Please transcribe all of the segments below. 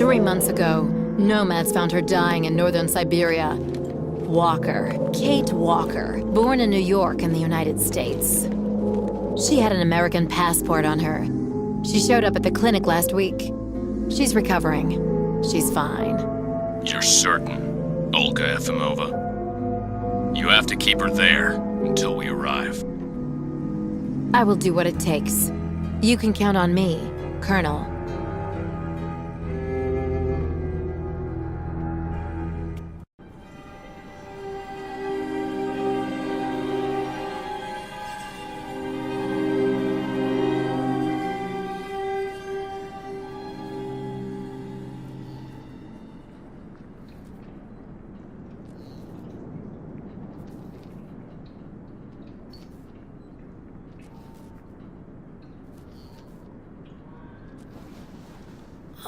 3 months ago, nomads found her dying in northern Siberia. Walker, Kate Walker, born in New York in the United States. She had an American passport on her. She showed up at the clinic last week. She's recovering. She's fine. You're certain, Olga Efimova? You have to keep her there until we arrive. I will do what it takes. You can count on me, Colonel.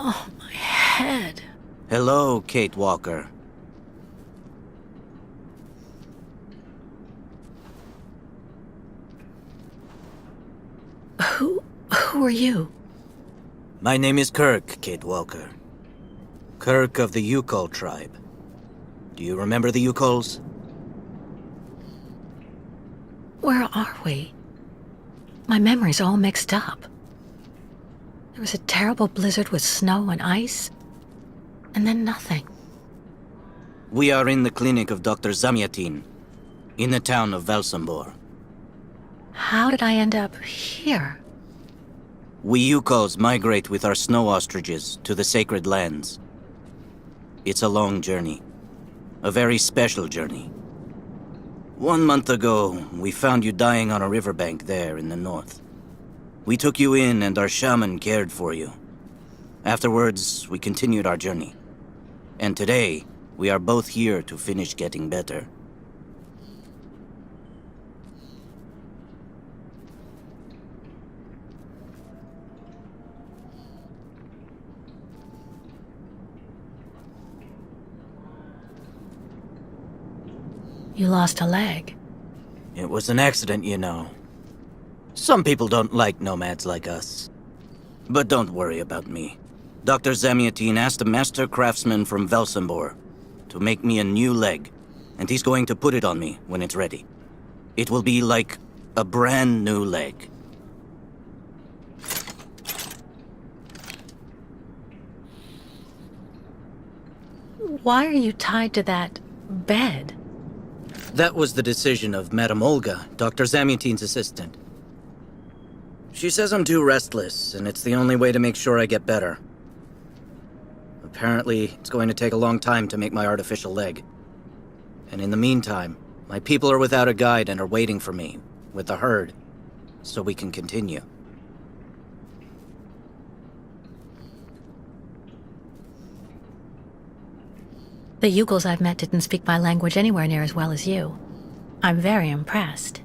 Oh, my head. Hello, Kate Walker. Who are you? My name is Kirk, Kate Walker. Kirk of the Yukol tribe. Do you remember the Yukols? Where are we? My memory's all mixed up. There was a terrible blizzard with snow and ice, and then nothing. We are in the clinic of Dr. Zamyatin, in the town of Velsombor. How did I end up here? We Yukols migrate with our snow ostriches to the sacred lands. It's a long journey. A very special journey. 1 month ago, we found you dying on a riverbank there in the north. We took you in and our shaman cared for you. Afterwards, we continued our journey. And today, we are both here to finish getting better. You lost a leg. It was an accident, you know. Some people don't like nomads like us. But don't worry about me. Dr. Zamyatin asked a master craftsman from Velsombor to make me a new leg, and he's going to put it on me when it's ready. It will be like a brand new leg. Why are you tied to that bed? That was the decision of Madame Olga, Dr. Zamyatin's assistant. She says I'm too restless, and it's the only way to make sure I get better. Apparently, it's going to take a long time to make my artificial leg. And in the meantime, my people are without a guide and are waiting for me, with the herd, so we can continue. The Yugols I've met didn't speak my language anywhere near as well as you. I'm very impressed.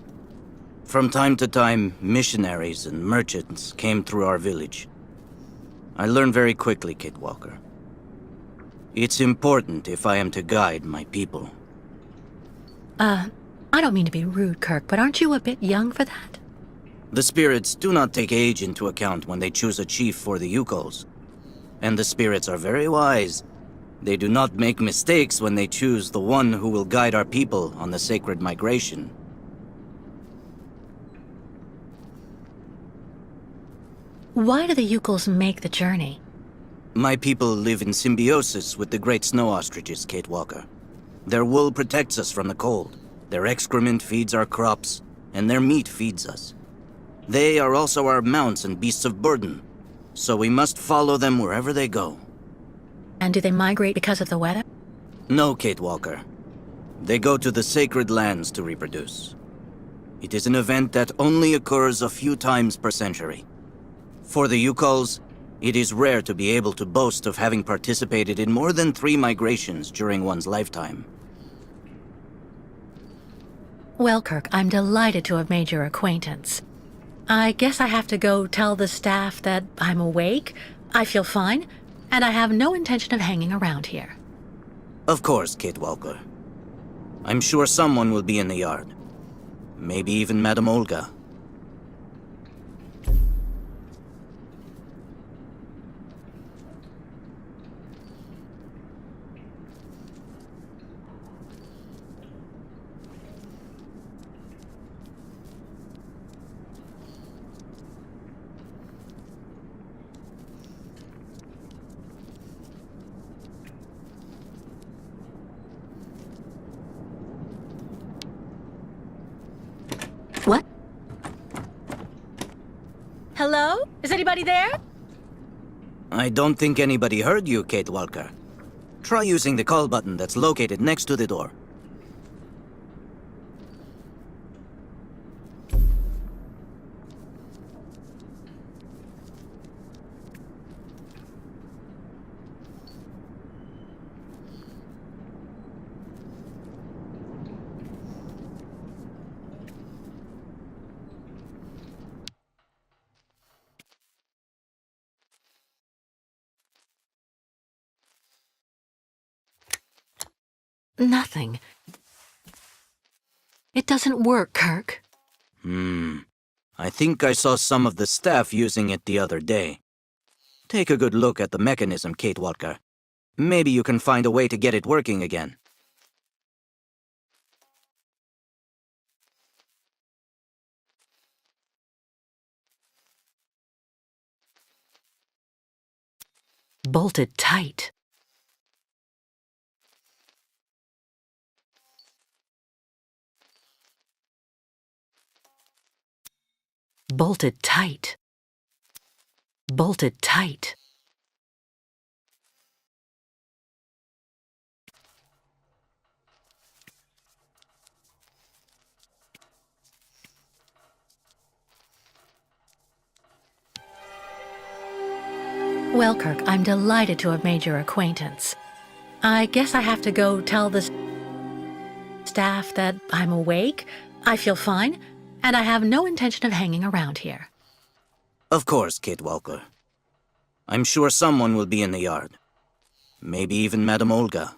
From time to time, missionaries and merchants came through our village. I learned very quickly, Kate Walker. It's important if I am to guide my people. I don't mean to be rude, Kirk, but aren't you a bit young for that? The spirits do not take age into account when they choose a chief for the Yukols. And the spirits are very wise. They do not make mistakes when they choose the one who will guide our people on the sacred migration. Why do the Yugols make the journey? My people live in symbiosis with the great snow ostriches, Kate Walker. Their wool protects us from the cold, their excrement feeds our crops, and their meat feeds us. They are also our mounts and beasts of burden, so we must follow them wherever they go. And do they migrate because of the weather? No, Kate Walker. They go to the sacred lands to reproduce. It is an event that only occurs a few times per century. For the Yukols, it is rare to be able to boast of having participated in more than 3 migrations during one's lifetime. Well, Kirk, I'm delighted to have made your acquaintance. I guess I have to go tell the staff that I'm awake, I feel fine, and I have no intention of hanging around here. Of course, Kate Walker. I'm sure someone will be in the yard. Maybe even Madame Olga. Hello? Is anybody there? I don't think anybody heard you, Kate Walker. Try using the call button that's located next to the door. Nothing. It doesn't work, Kirk. I think I saw some of the staff using it the other day. Take a good look at the mechanism, Kate Walker. Maybe you can find a way to get it working again. Bolted tight. Bolted tight. Bolted tight. Well, Kirk, I'm delighted to have made your acquaintance. I guess I have to go tell the staff that I'm awake, I feel fine, and I have no intention of hanging around here. Of course, Kate Walker. I'm sure someone will be in the yard. Maybe even Madame Olga.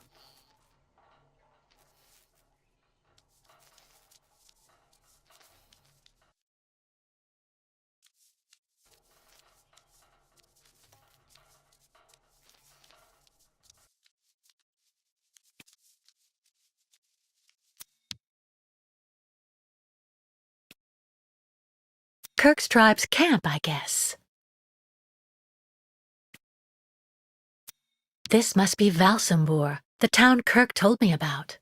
Kirk's tribe's camp, I guess. This must be Valsambur, the town Kirk told me about.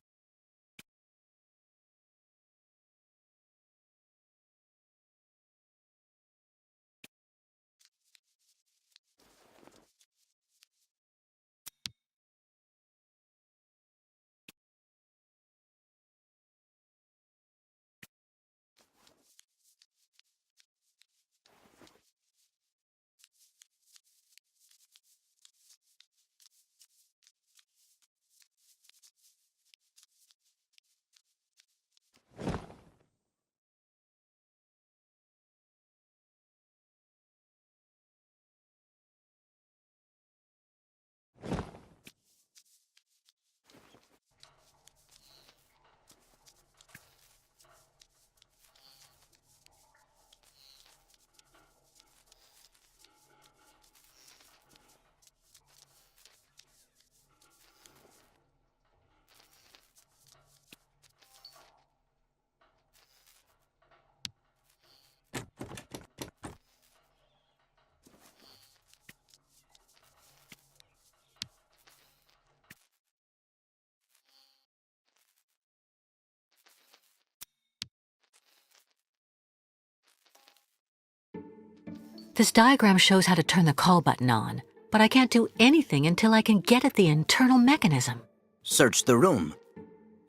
This diagram shows how to turn the call button on, but I can't do anything until I can get at the internal mechanism. Search the room.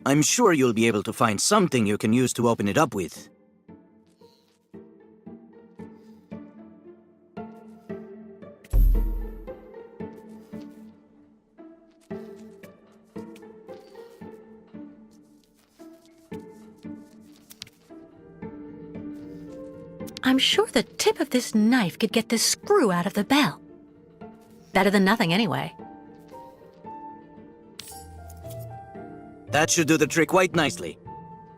I'm sure you'll be able to find something you can use to open it up with. I'm sure the tip of this knife could get this screw out of the bell. Better than nothing, anyway. That should do the trick quite nicely.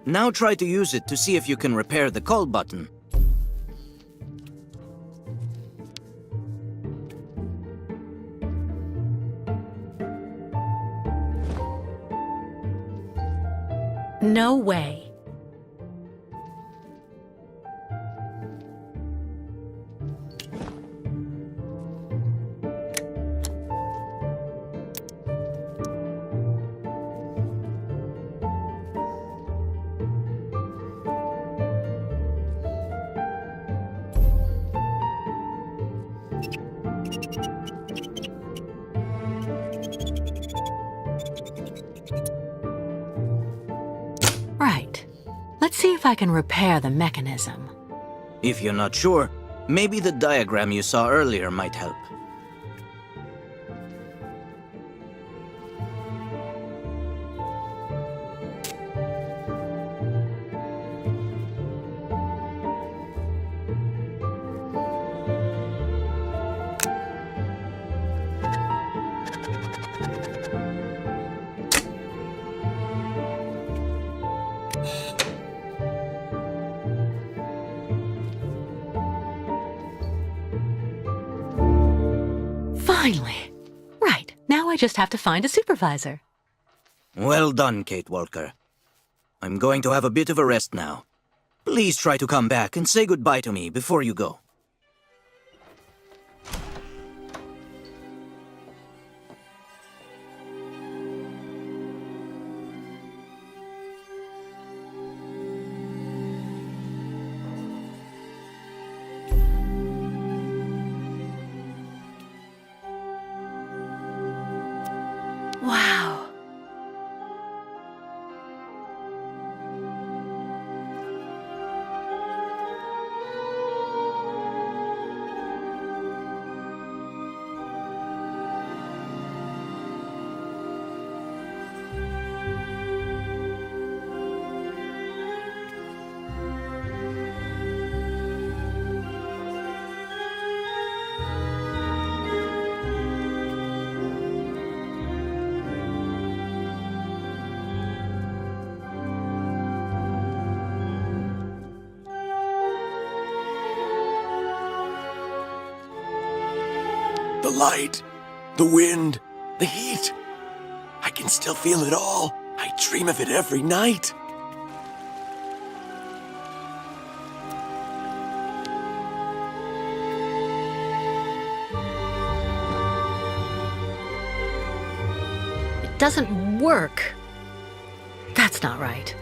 Now try to use it to see if you can repair the call button. No way. see if I can repair the mechanism. If you're not sure, maybe the diagram you saw earlier might help. Finally. Right, now I just have to find a supervisor. Well done, Kate Walker. I'm going to have a bit of a rest now. Please try to come back and say goodbye to me before you go. Wow. The light, the wind, the heat. I can still feel it all. I dream of it every night. It doesn't work. That's not right.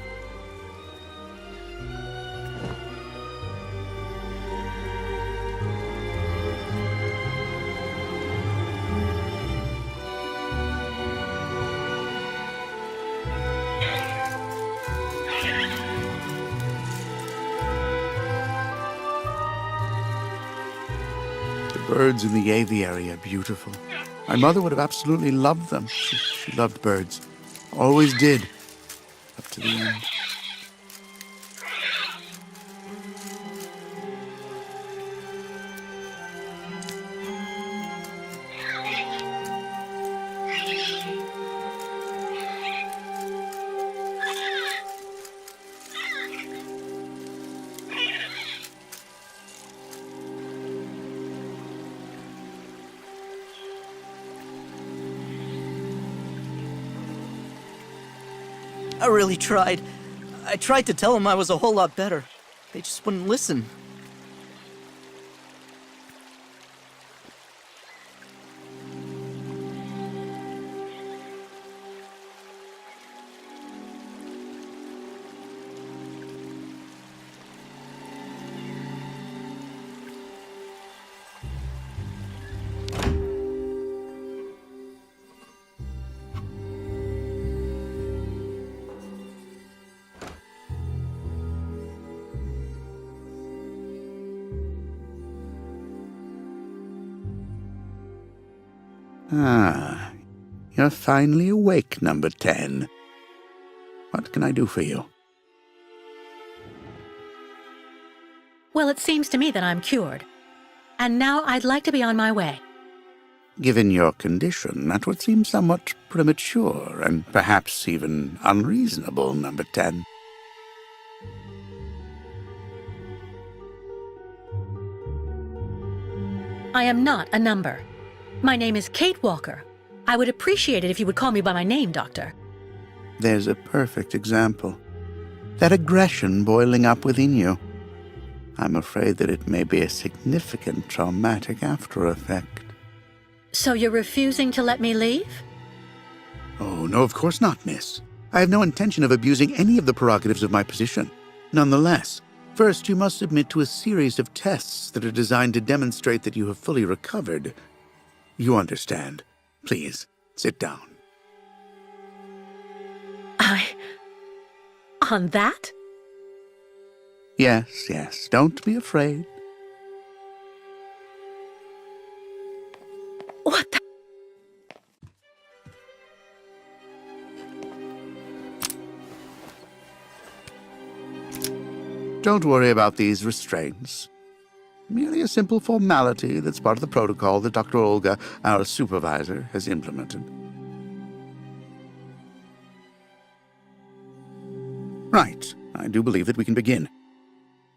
The birds in the aviary are beautiful. My mother would have absolutely loved them. She loved birds. Always did. Up to the end. I really tried. I tried to tell them I was a whole lot better. They just wouldn't listen. Ah, you're finally awake, number 10. What can I do for you? Well, it seems to me that I'm cured. And now I'd like to be on my way. Given your condition, that would seem somewhat premature and perhaps even unreasonable, number 10. I am not a number. My name is Kate Walker. I would appreciate it if you would call me by my name, Doctor. There's a perfect example. That aggression boiling up within you. I'm afraid that it may be a significant traumatic after-effect. So you're refusing to let me leave? Oh, no, of course not, miss. I have no intention of abusing any of the prerogatives of my position. Nonetheless, first you must submit to a series of tests that are designed to demonstrate that you have fully recovered. You understand. Please, sit down. On that? Yes, yes, don't be afraid. What the? Don't worry about these restraints. Merely a simple formality that's part of the protocol that Dr. Olga, our supervisor, has implemented. Right. I do believe that we can begin.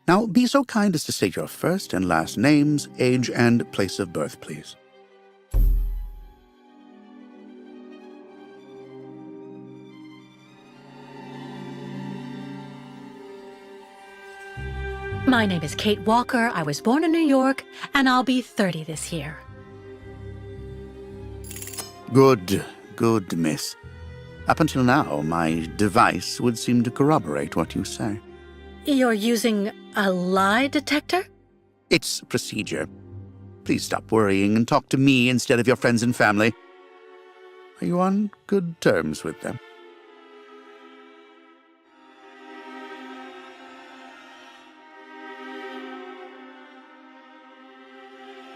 Now, be so kind as to state your first and last names, age, and place of birth, please. My name is Kate Walker. I was born in New York, and I'll be 30 this year. Good, good, miss. Up until now, my device would seem to corroborate what you say. You're using a lie detector? It's procedure. Please stop worrying and talk to me instead of your friends and family. Are you on good terms with them?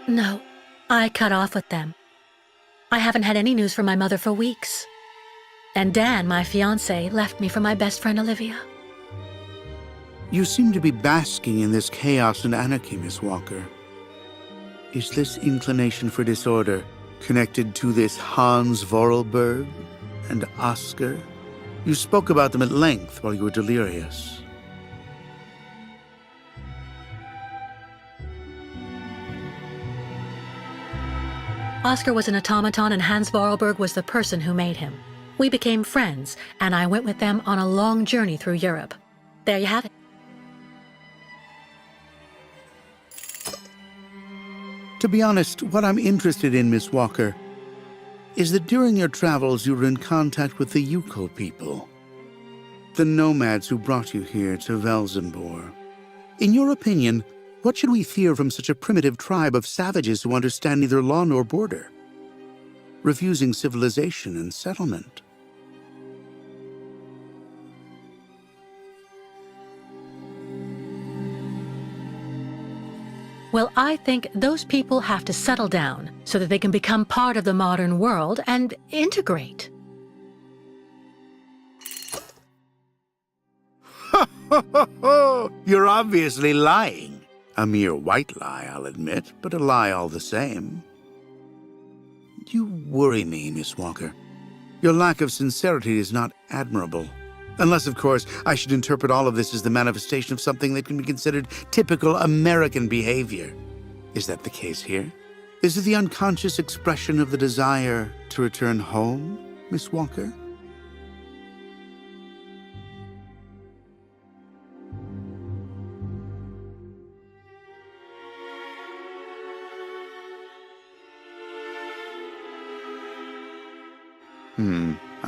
No, I cut off with them. I haven't had any news from my mother for weeks. And Dan, my fiancé, left me for my best friend Olivia. You seem to be basking in this chaos and anarchy, Miss Walker. Is this inclination for disorder connected to this Hans Vorarlberg and Oscar? You spoke about them at length while you were delirious. Oscar was an automaton and Hans Vorarlberg was the person who made him. We became friends, and I went with them on a long journey through Europe. There you have it. To be honest, what I'm interested in, Miss Walker, is that during your travels you were in contact with the Yuko people, the nomads who brought you here to Velzenbor. In your opinion, what should we fear from such a primitive tribe of savages who understand neither law nor border, refusing civilization and settlement? Well, I think those people have to settle down so that they can become part of the modern world and integrate. You're obviously lying. A mere white lie, I'll admit, but a lie all the same. You worry me, Miss Walker. Your lack of sincerity is not admirable. Unless, of course, I should interpret all of this as the manifestation of something that can be considered typical American behavior. Is that the case here? Is it the unconscious expression of the desire to return home, Miss Walker?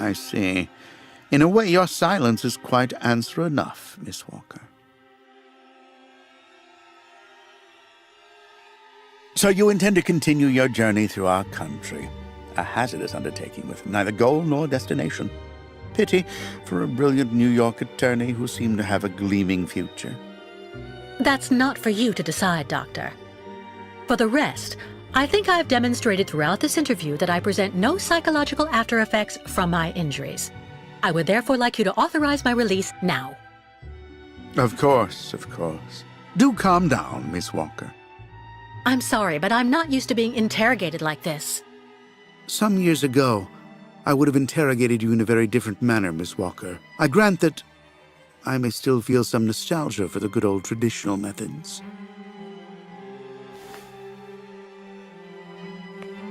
I see. In a way, your silence is quite answer enough, Miss Walker. So you intend to continue your journey through our country, a hazardous undertaking with neither goal nor destination. Pity for a brilliant New York attorney who seemed to have a gleaming future. That's not for you to decide, Doctor. For the rest, I think I've demonstrated throughout this interview that I present no psychological after effects from my injuries. I would therefore like you to authorize my release now. Of course, of course. Do calm down, Miss Walker. I'm sorry, but I'm not used to being interrogated like this. Some years ago, I would have interrogated you in a very different manner, Miss Walker. I grant that I may still feel some nostalgia for the good old traditional methods.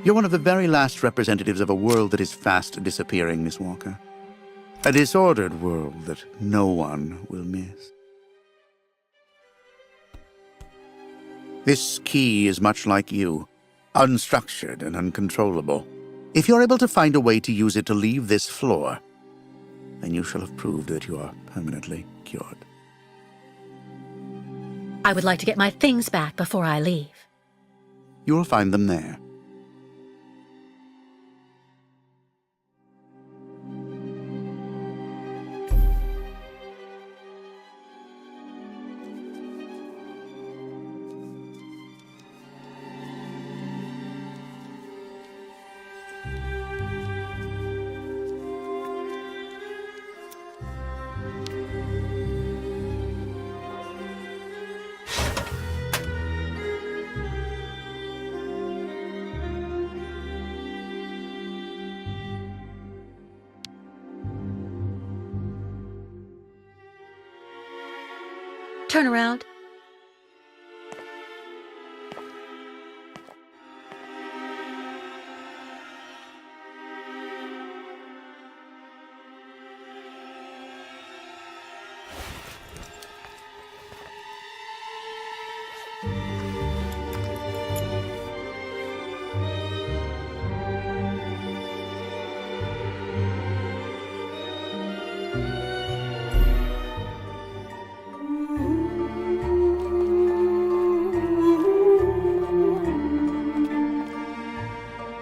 You're one of the very last representatives of a world that is fast disappearing, Miss Walker. A disordered world that no one will miss. This key is much like you, unstructured and uncontrollable. If you're able to find a way to use it to leave this floor, then you shall have proved that you are permanently cured. I would like to get my things back before I leave. You will find them there. turn around.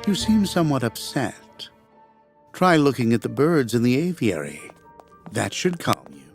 You seem somewhat upset. Try looking at the birds in the aviary. That should calm you.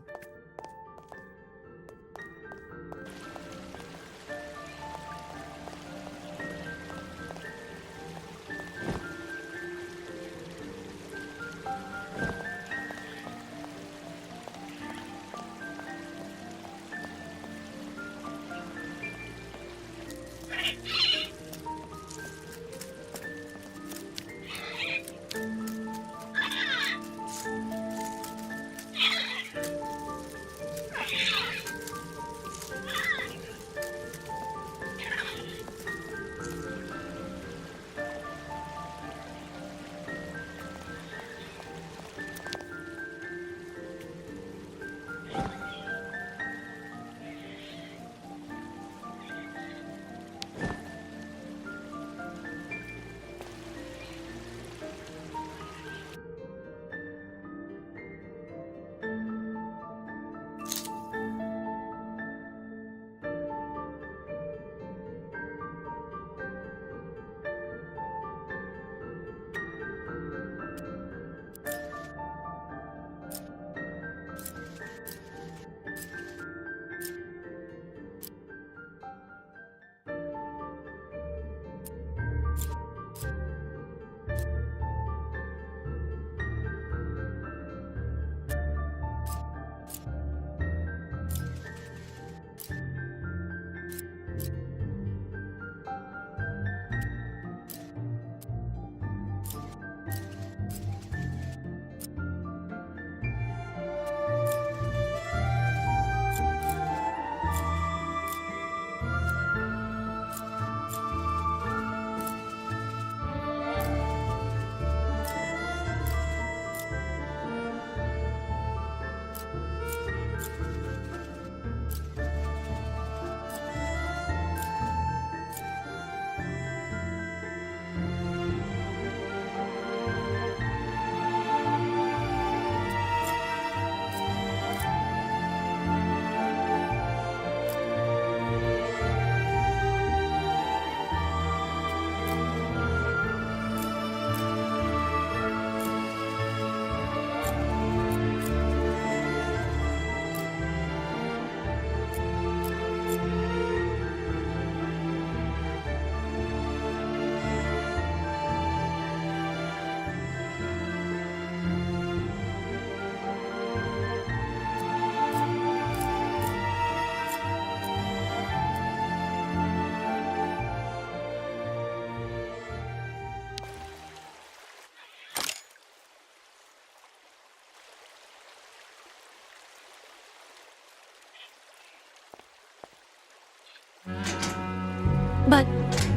But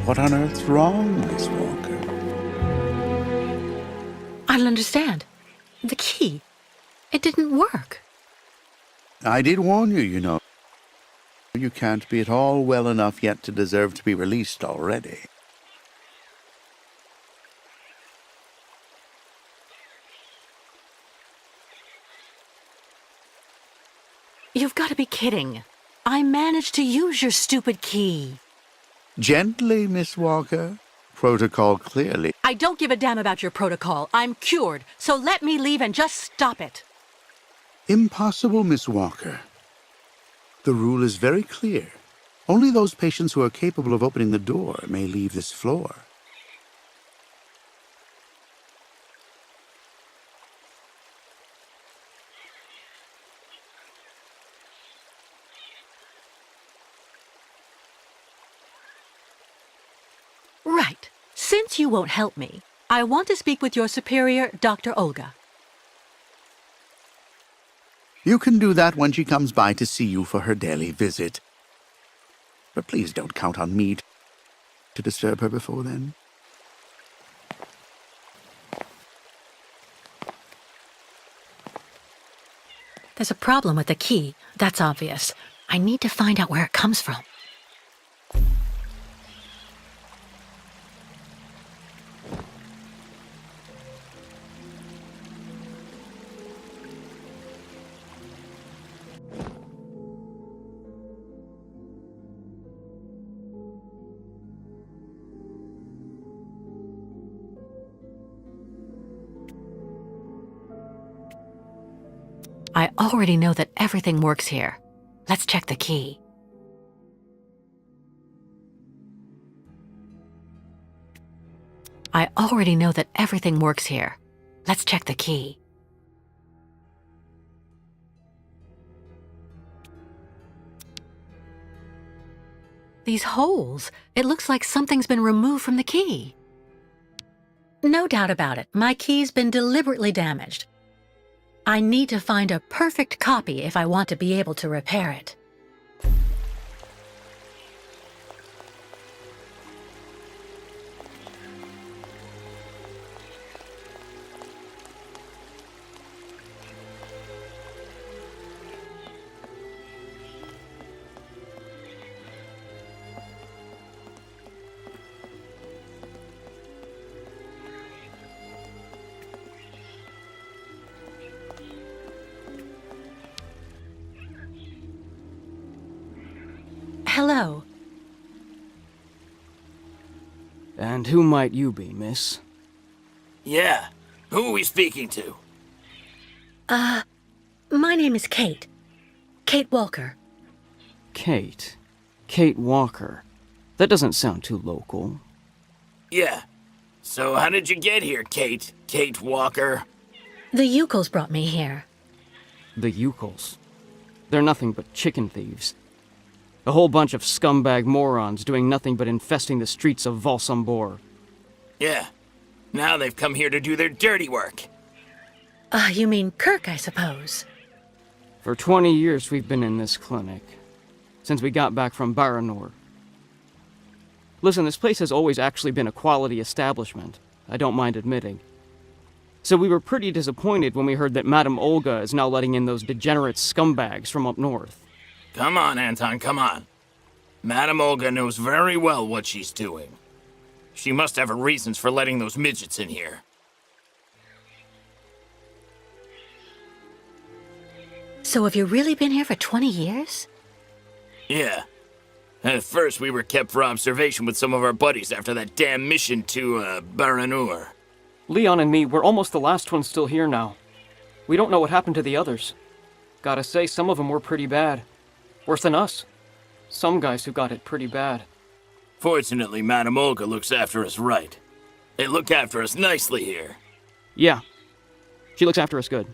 What on earth's wrong, Miss Walker? I don't understand. The key. It didn't work. I did warn you, you know. You can't be at all well enough yet to deserve to be released already. You've got to be kidding. I managed to use your stupid key. Gently, Miss Walker. Protocol clearly. I don't give a damn about your protocol. I'm cured, so let me leave and just stop it. Impossible, Miss Walker. The rule is very clear. Only those patients who are capable of opening the door may leave this floor. Right. Since you won't help me, I want to speak with your superior, Dr. Olga. You can do that when she comes by to see you for her daily visit. But please don't count on me to disturb her before then. There's a problem with the key, that's obvious. I need to find out where it comes from. I already know that everything works here. Let's check the key. I already know that everything works here. Let's check the key. These holes, it looks like something's been removed from the key. No doubt about it, my key's been deliberately damaged. I need to find a perfect copy if I want to be able to repair it. Hello. And who might you be, miss? Yeah. Who are we speaking to? My name is Kate. Kate Walker. Kate. Kate Walker. That doesn't sound too local. Yeah. So how did you get here, Kate? Kate Walker? The Yukos brought me here. The Yukos. They're nothing but chicken thieves. A whole bunch of scumbag morons doing nothing but infesting the streets of Valsambor. Yeah. Now they've come here to do their dirty work. You mean Kirk, I suppose. For 20 years we've been in this clinic. Since we got back from Baranor. Listen, this place has always actually been a quality establishment. I don't mind admitting. So we were pretty disappointed when we heard that Madame Olga is now letting in those degenerate scumbags from up north. Come on, Anton, come on. Madame Olga knows very well what she's doing. She must have her reasons for letting those midgets in here. So have you really been here for 20 years? Yeah. At first, we were kept for observation with some of our buddies after that damn mission to, Baranur. Leon and me, we're almost the last ones still here now. We don't know what happened to the others. Gotta say, some of them were pretty bad. Worse than us. Some guys who got it pretty bad. Fortunately, Madame Olga looks after us right. They look after us nicely here. Yeah. She looks after us good.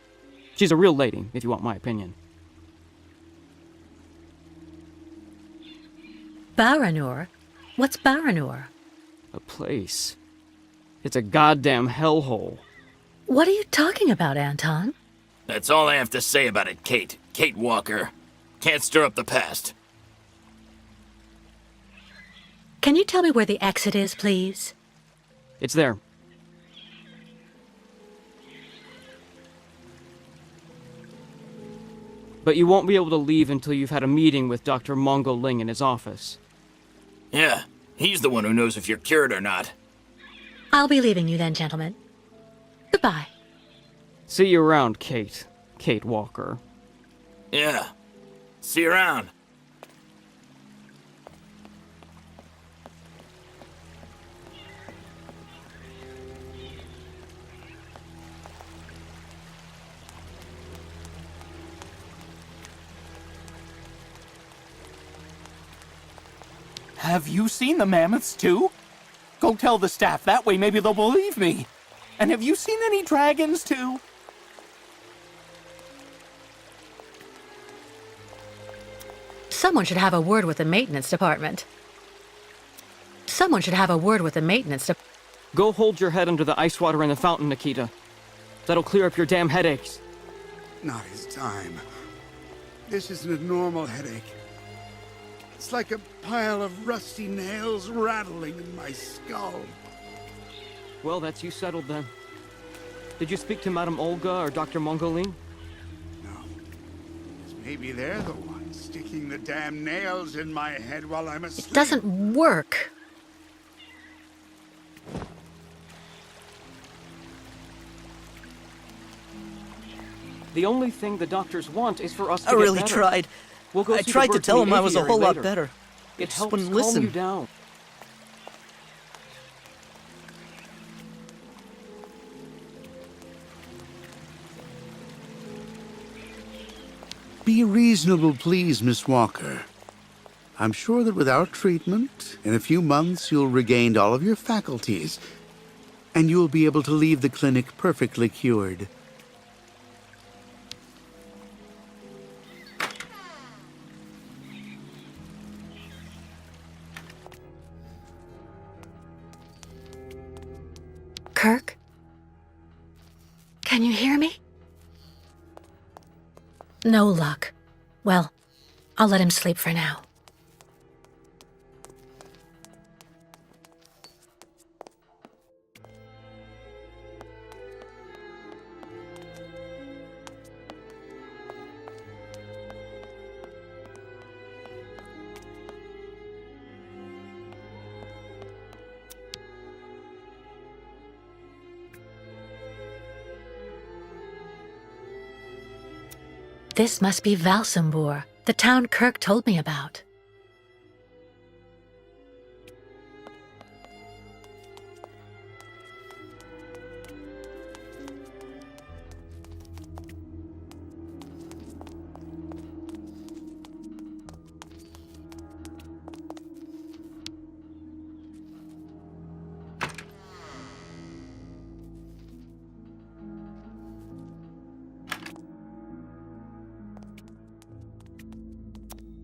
She's a real lady, if you want my opinion. Baranur? What's Baranur? A place. It's a goddamn hellhole. What are you talking about, Anton? That's all I have to say about it, Kate. Kate Walker. Can't stir up the past. Can you tell me where the exit is, please? It's there. But you won't be able to leave until you've had a meeting with Dr. Mongo Ling in his office. Yeah, he's the one who knows if you're cured or not. I'll be leaving you then, gentlemen. Goodbye. See you around, Kate. Kate Walker. Yeah. See you around. Have you seen the mammoths, too? Go tell the staff, that way maybe they'll believe me. And have you seen any dragons, too? Someone should have a word with the maintenance department. Someone should have a word with the maintenance department. Go hold your head under the ice water in the fountain, Nikita. That'll clear up your damn headaches. Not his time. This isn't a normal headache. It's like a pile of rusty nails rattling in my skull. Well, that's you settled then. Did you speak to Madame Olga or Dr. Mongolin? No. Maybe they're the ones sticking the damn nails in my head while I'm asleep. It doesn't work. The only thing the doctors want is for us to I get really better. tried. We'll go I see the tried to birds tell in him the I was a aviary whole lot later. better. He It just helps wouldn't calm listen. you down. Be reasonable, please, Miss Walker. I'm sure that with our treatment, in a few months you'll regain all of your faculties, and you'll be able to leave the clinic perfectly cured. Kirk? Can you hear me? No luck. Well, I'll let him sleep for now. This must be Valsambur, the town Kirk told me about.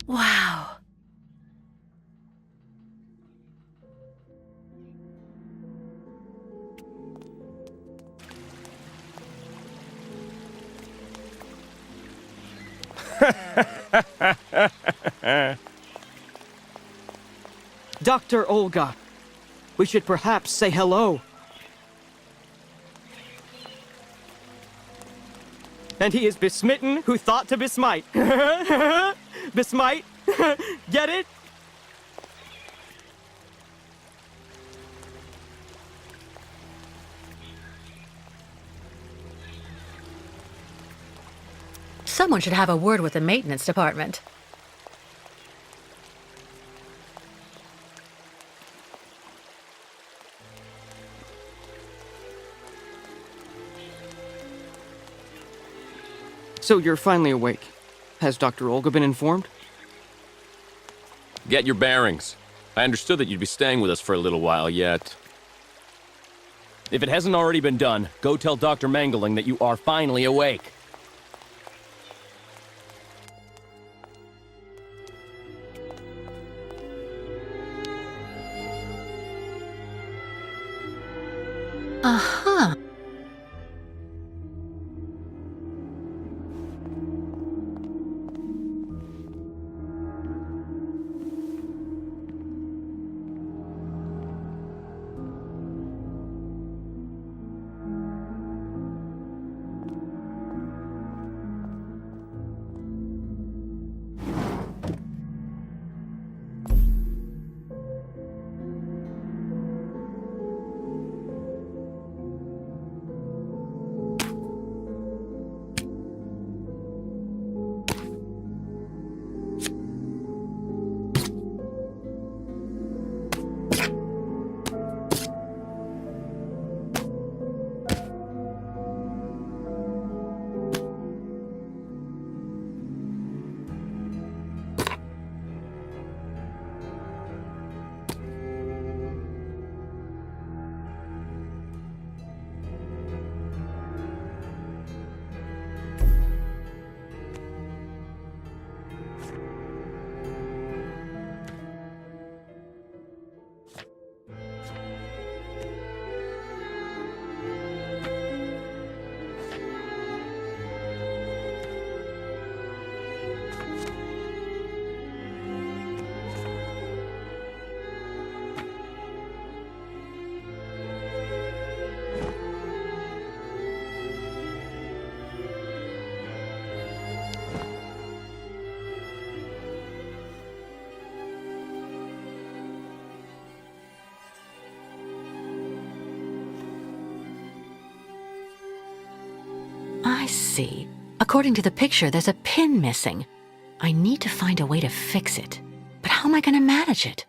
Wow. Dr. Olga, we should perhaps say hello. And he is besmitten who thought to besmite. Besmite? Get it? Someone should have a word with the maintenance department. So you're finally awake. Has Dr. Olga been informed? Get your bearings. I understood that you'd be staying with us for a little while yet. If it hasn't already been done, go tell Dr. Mangling that you are finally awake. Uh-huh. I see. According to the picture, there's a pin missing. I need to find a way to fix it. But how am I going to manage it?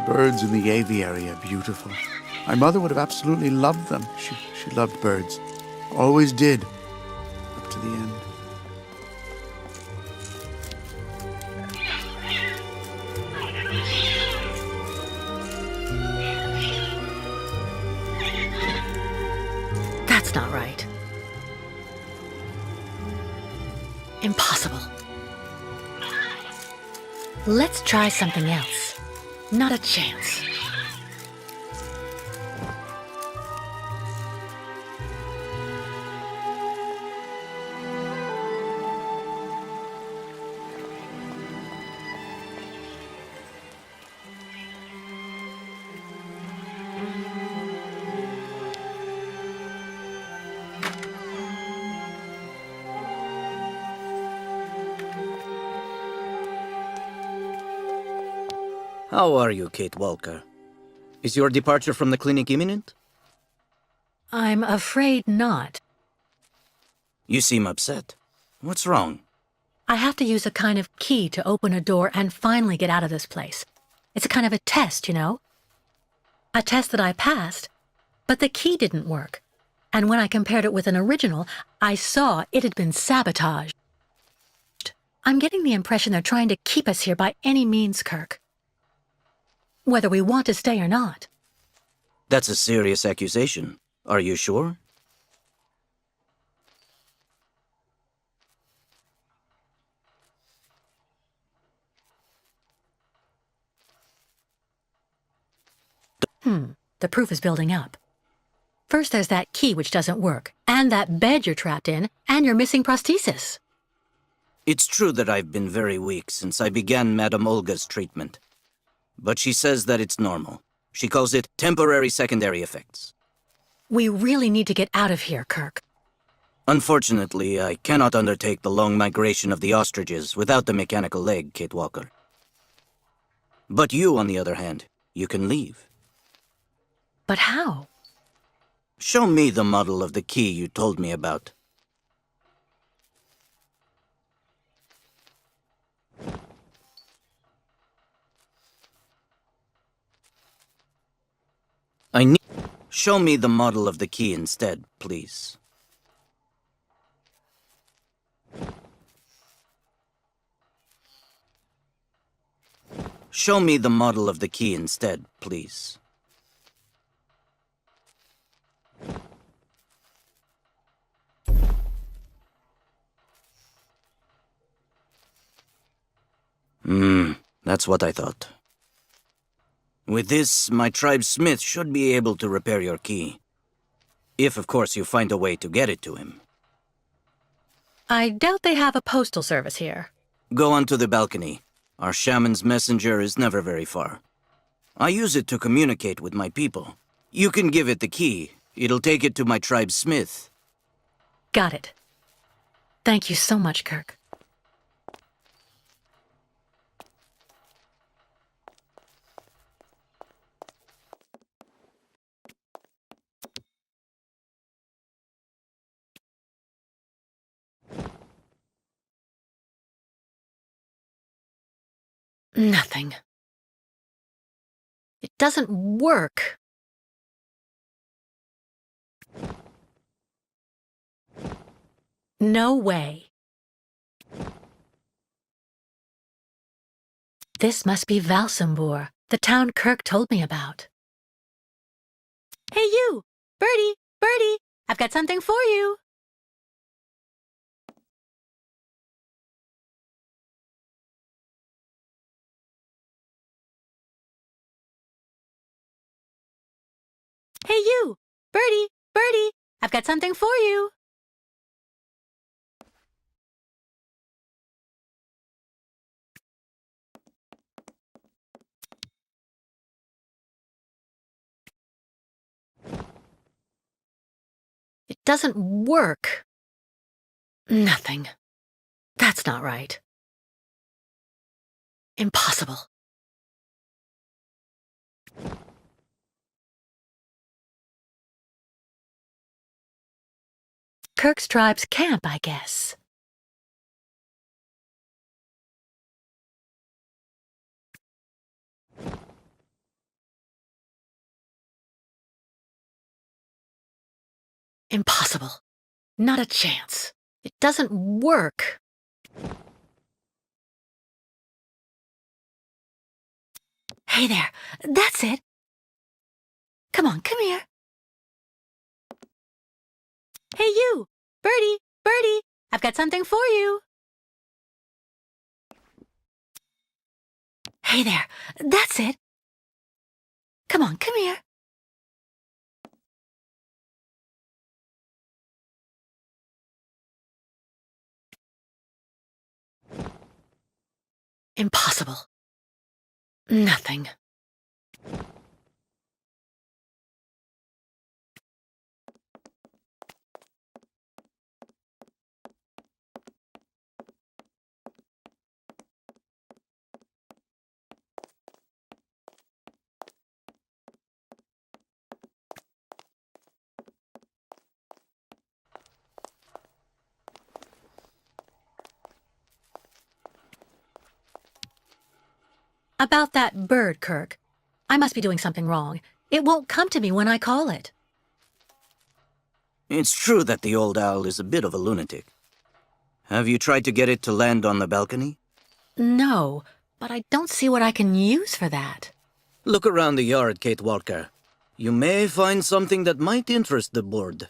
Birds in the aviary are beautiful. My mother would have absolutely loved them. She loved birds. Always did. Up to the end. That's not right. Impossible. Let's try something else. Not a chance. How are you, Kate Walker? Is your departure from the clinic imminent? I'm afraid not. You seem upset. What's wrong? I have to use a kind of key to open a door and finally get out of this place. It's a kind of a test, you know? A test that I passed, but the key didn't work. And when I compared it with an original, I saw it had been sabotaged. I'm getting the impression they're trying to keep us here by any means, Kirk. Whether we want to stay or not. That's a serious accusation. Are you sure? The proof is building up. First there's that key which doesn't work, and that bed you're trapped in, and your missing prosthesis. It's true that I've been very weak since I began Madame Olga's treatment. But she says that it's normal. She calls it temporary secondary effects. We really need to get out of here, Kirk. Unfortunately, I cannot undertake the long migration of the ostriches without the mechanical leg, Kate Walker. But you, on the other hand, you can leave. But how? Show me the model of the key you told me about. Show me the model of the key instead, please. Show me the model of the key instead, please. That's what I thought. With this, my tribe's smith should be able to repair your key. If, of course, you find a way to get it to him. I doubt they have a postal service here. Go onto the balcony. Our shaman's messenger is never very far. I use it to communicate with my people. You can give it the key. It'll take it to my tribe's smith. Got it. Thank you so much, Kirk. Nothing. It doesn't work. No way. This must be Valsambur, The town Kirk told me about. Hey, you! Birdie! Birdie! I've got something for you! Hey, you! Birdie! Birdie! I've got something for you! It doesn't work. Nothing. That's not right. Impossible. Kirk's tribe's camp, I guess. Impossible. Not a chance. It doesn't work. Hey there. That's it. Come on, come here. Hey, you! Birdie! Birdie! I've got something for you. Hey there. That's it. Come on, come here. Impossible. Nothing. About that bird, Kirk. I must be doing something wrong. It won't come to me when I call it. It's true that the old owl is a bit of a lunatic. Have you tried to get it to land on the balcony? No, but I don't see what I can use for that. Look around the yard, Kate Walker. You may find something that might interest the board.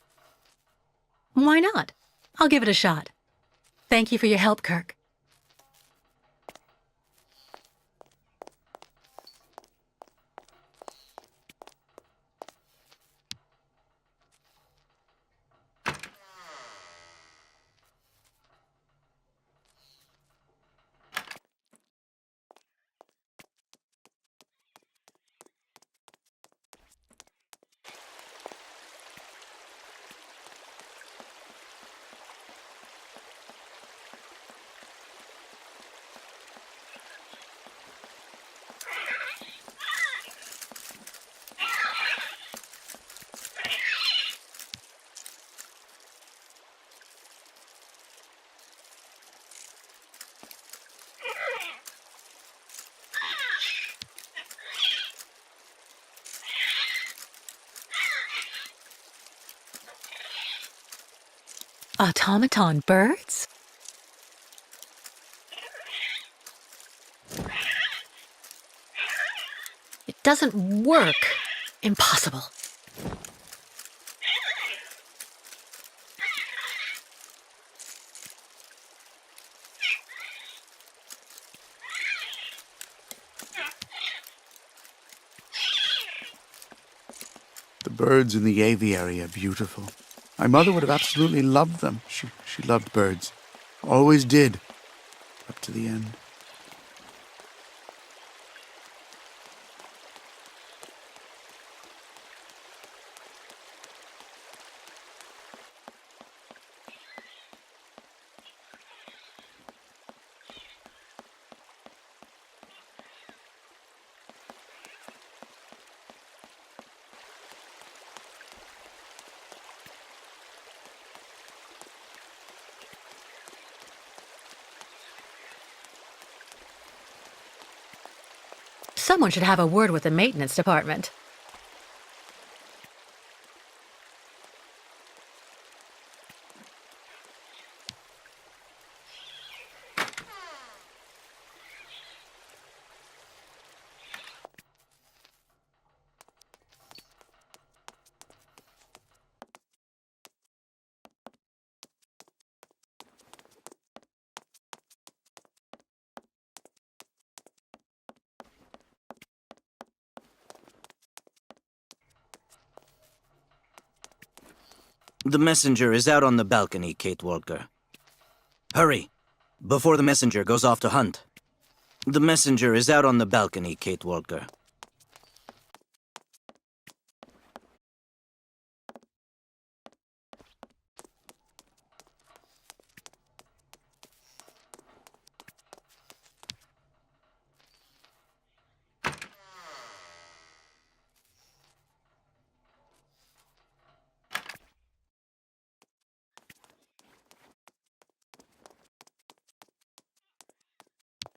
Why not? I'll give it a shot. Thank you for your help, Kirk. Automaton birds? It doesn't work. Impossible. The birds in the aviary are beautiful. My mother would have absolutely loved them. She loved birds. Always did. Up to the end. Someone should have a word with the maintenance department. The messenger is out on the balcony, Kate Walker. Hurry, before the messenger goes off to hunt. The messenger is out on the balcony, Kate Walker.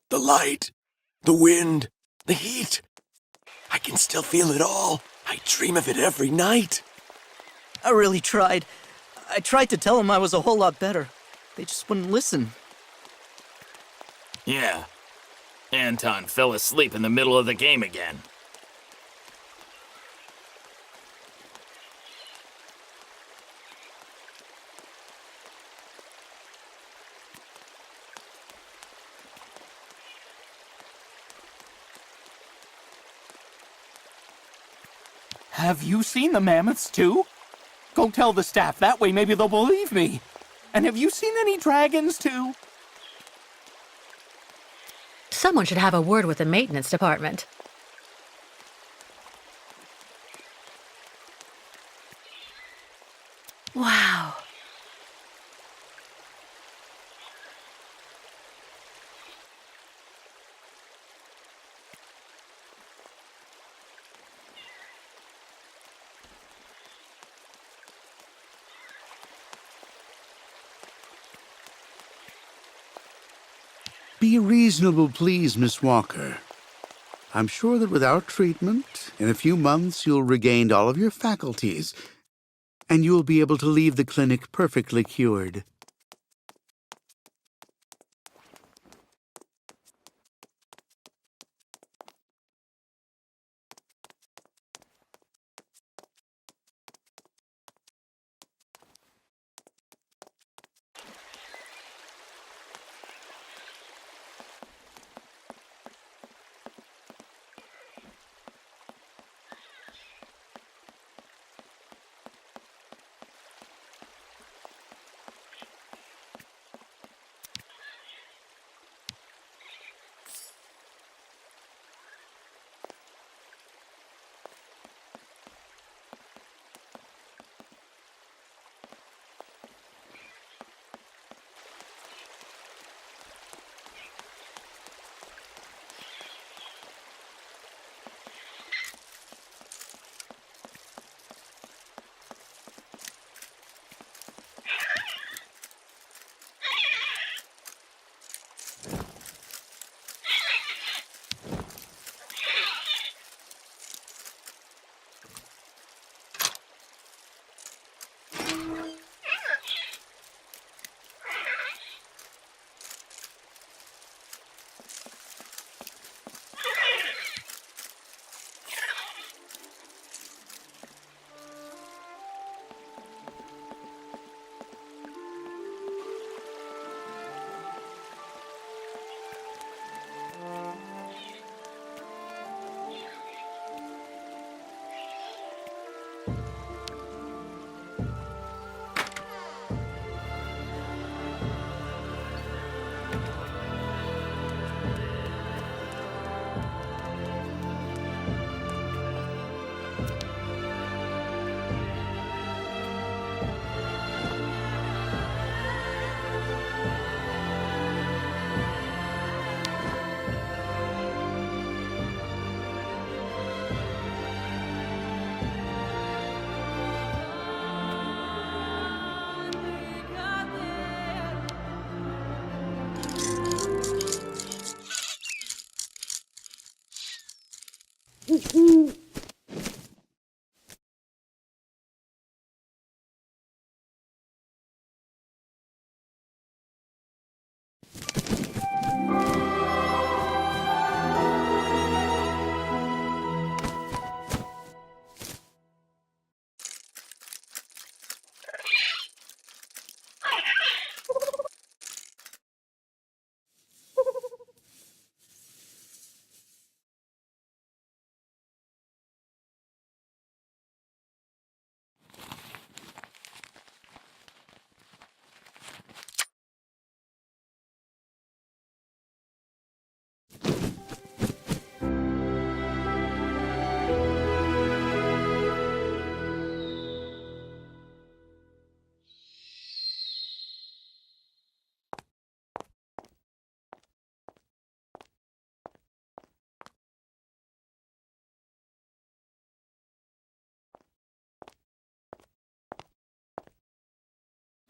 The light, the wind, the heat. I can still feel it all. I dream of it every night. I really tried. I tried to tell them I was a whole lot better. They just wouldn't listen. Yeah. Anton fell asleep in the middle of the game again. Have you seen the mammoths too? Go tell the staff, that way maybe they'll believe me. And have you seen any dragons too? Someone should have a word with the maintenance department. Wow. Be reasonable, please, Miss Walker. I'm sure that with our treatment, in a few months you'll regain all of your faculties, and you'll be able to leave the clinic perfectly cured.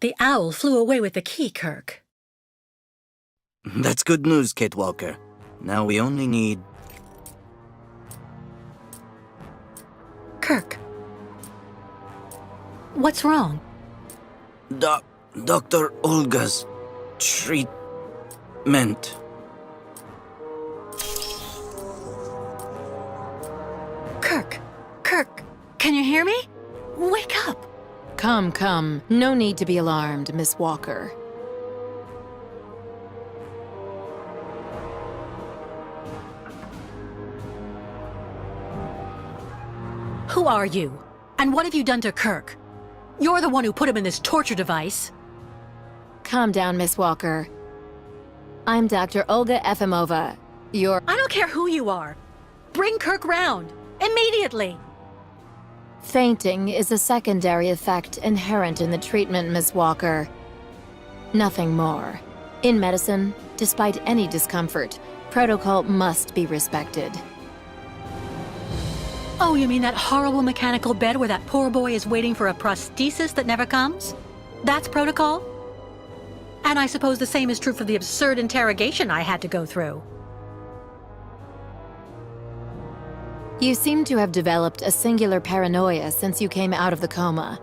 The owl flew away with the key, Kirk. That's good news, Kate Walker. Now we only need... Kirk. What's wrong? Dr. Olga's treatment. Kirk, can you hear me? Wake up! Come, come. No need to be alarmed, Miss Walker. Who are you? And what have you done to Kirk? You're the one who put him in this torture device. Calm down, Miss Walker. I'm Dr. Olga Efimova. I don't care who you are. Bring Kirk round. Immediately. Fainting is a secondary effect inherent in the treatment, Miss Walker. Nothing more. In medicine, despite any discomfort, protocol must be respected. Oh, you mean that horrible mechanical bed where that poor boy is waiting for a prosthesis that never comes? That's protocol? And I suppose the same is true for the absurd interrogation I had to go through. You seem to have developed a singular paranoia since you came out of the coma.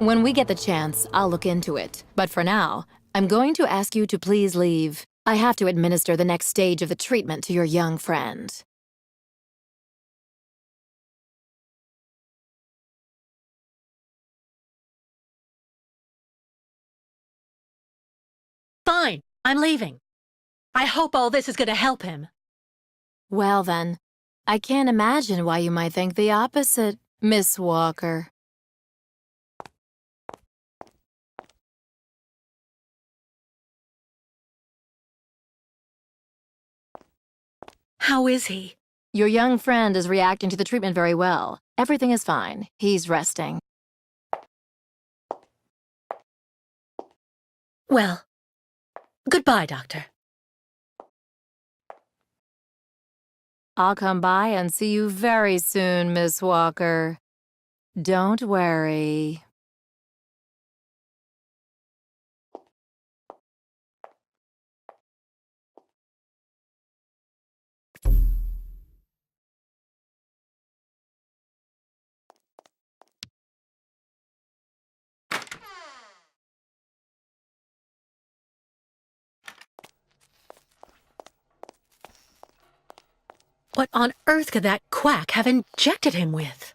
When we get the chance, I'll look into it. But for now, I'm going to ask you to please leave. I have to administer the next stage of the treatment to your young friend. Fine, I'm leaving. I hope all this is going to help him. Well then, I can't imagine why you might think the opposite, Miss Walker. How is he? Your young friend is reacting to the treatment very well. Everything is fine. He's resting. Well, goodbye, Doctor. I'll come by and see you very soon, Miss Walker. Don't worry. What on earth could that quack have injected him with?